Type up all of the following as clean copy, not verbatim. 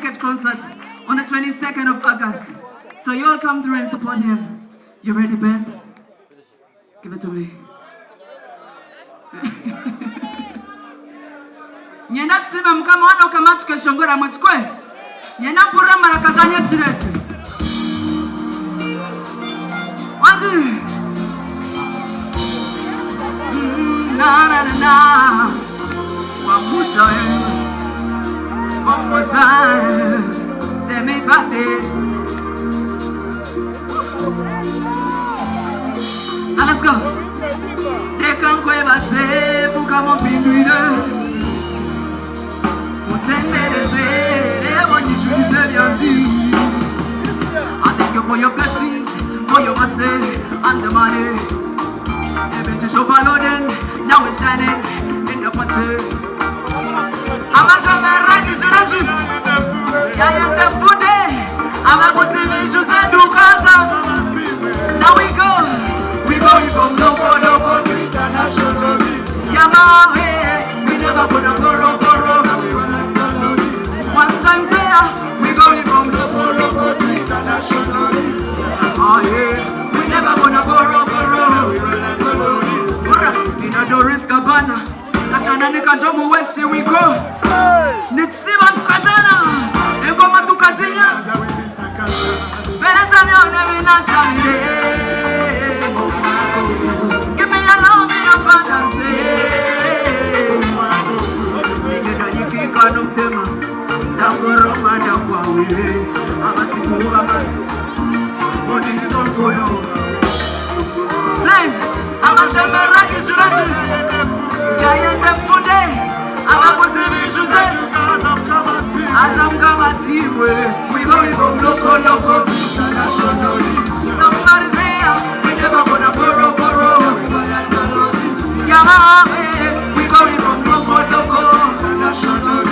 concert on the 22nd of August. So you all come through and support him. You ready, Ben? Give it to me. Nyenda kusema mkama wana ukamachike shongora mwachikwe. Nyenda pura marakaganya chireti. Wanji. Na na na na. Wamucha one more time, tell me about it. And let's go. They can't go ever say, come up in the I thank you for your blessings, for your mercy and the money. Every day so following, now it's shining in the party. I'm a jamais ragi sur Yaya the food. I'm a positive issues and do casa. Now we go from local to international. Yama, we never gonna borrow. One time say we going from local to international. Oh yeah, we never gonna borrow. In a Doris Cabana. Kashana nika jomu west we go. Nitsima tukazana, engoma tukazinya. Pereza mione mina shande. Give me a love in abundance. Nigga nikika numtema, tangoro manda kwawe. Abasikuwa man, odi sonkono. Sing, amashemera kishurashi. Yaya the food, I'm a positive Jose. Azam Kamasiwe, we going from local to international. Somebody say, we never gonna borrow. Yama, we going from local to international.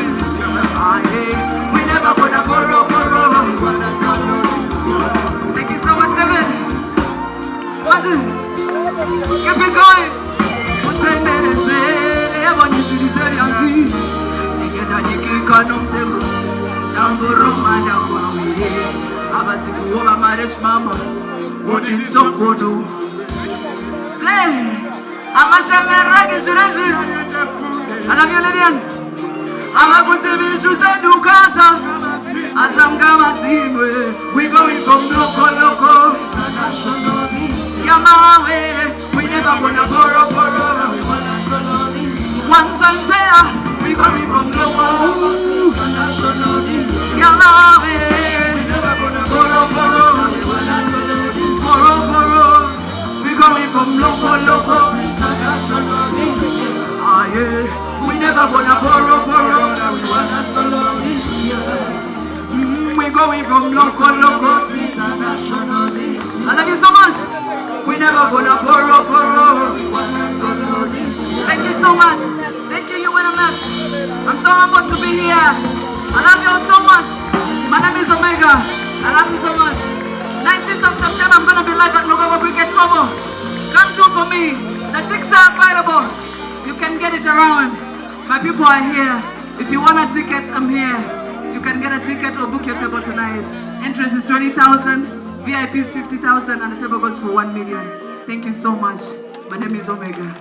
We never gonna borrow. Thank you so much, David. Keep it going. We going from local. We never gonna borrow. One time say we going from local. Yama, we never gonna borrow. We going from local to international. Ah yeah, we never gonna borrow. We going from local to international. I love you so much. We never gonna borrow. Thank you so much. Thank you, Winnerman. I'm so humbled to be here. I love you all so much. My name is Omega. I love you so much. 19th of September, I'm gonna be live at Logogo Cricket Oval. Come through for me. The tickets are available. You can get it around. My people are here. If you want a ticket, I'm here. You can get a ticket or book your table tonight. Entrance is 20,000. VIP is 50,000 and the table goes for 1 million. Thank you so much. My name is Omega.